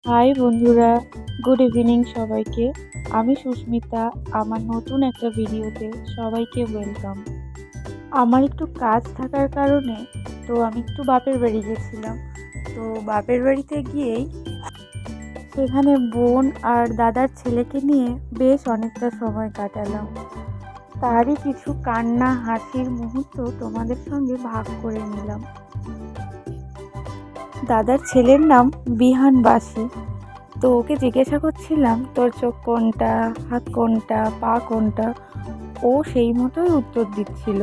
High বন্ধুরা, good evening সবাইকে। আমি সুস্মিতা। আমার নতুন একটা ভিডিওতে সবাইকে ওয়েলকাম। আমার একটু কাজ থাকার কারণে আমি একটু বাপের বাড়ি গেছিলাম। বাপের বাড়িতে গিয়েই সেখানে বোন আর দাদার ছেলেকে নিয়ে বেশ অনেকটা সময় কাটালাম। তারই কিছু কান্না হাসির মুহূর্ত তোমাদের সঙ্গে ভাগ করে নিলাম। দাদার ছেলের নাম বিহান বাসি। ওকে জিজ্ঞাসা করছিলাম, তোর চোখ কোনটা, হাত কোনটা, পা কোনটা। ও সেই মতোই উত্তর দিচ্ছিল।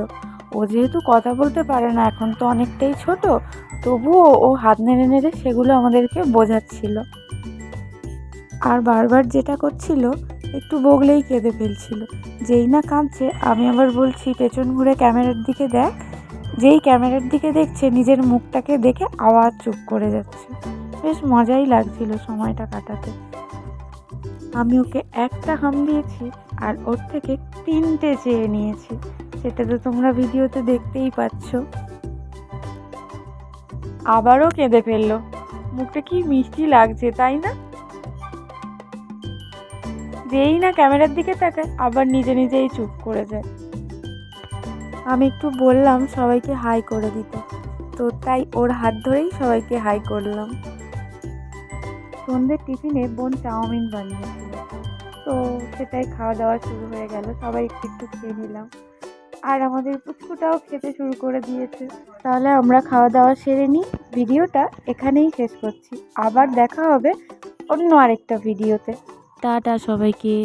ও যেহেতু কথা বলতে পারে না, এখন তো অনেকটাই ছোট, তবুও ও হাত নেড়ে নেড়ে সেগুলো আমাদেরকে বোঝাচ্ছিল। আর বারবার যেটা করছিল, একটু বগলেই কেঁদে ফেলছিল। যেই না কাঁদছে, আমি আবার বলছি পেছন ঘুরে ক্যামেরার দিকে দেখ। যেই ক্যামেরার দিকে দেখছে, নিজের মুখটাকে দেখে আবার চুপ করে যাচ্ছে। বেশ মজাই লাগছিল সময়টা কাটাতে। আমি ওকে একটা হাম দিয়েছি আর ওর থেকে 3টে চেয়ে নিয়েছি। সেটা তো তোমরা ভিডিওতে দেখতেই পাচ্ছ। আবারও কেঁদে ফেললো। মুখটা কি মিষ্টি লাগছে, তাই না? যেই না ক্যামেরার দিকে তাকায়, আবার নিজে নিজেই চুপ করে যায়। আমি একটু বললাম সবাইকে হাই করে দিতে, তাই ওর হাত ধরেই সবাইকে হাই করলাম। সন্ধ্যের টিফিনে বোন চাউমিন বানিয়েছিল, সেটাই খাওয়া দাওয়া শুরু হয়ে গেল। সবাই একটু একটু খেয়ে নিলাম, আর আমাদের পুচকুটাও খেতে শুরু করে দিয়েছে। তাহলে আমরা খাওয়া দাওয়া সেরে নিই। ভিডিওটা এখানেই শেষ করছি। আবার দেখা হবে অন্য আরেকটা ভিডিওতে। টাটা সবাইকে।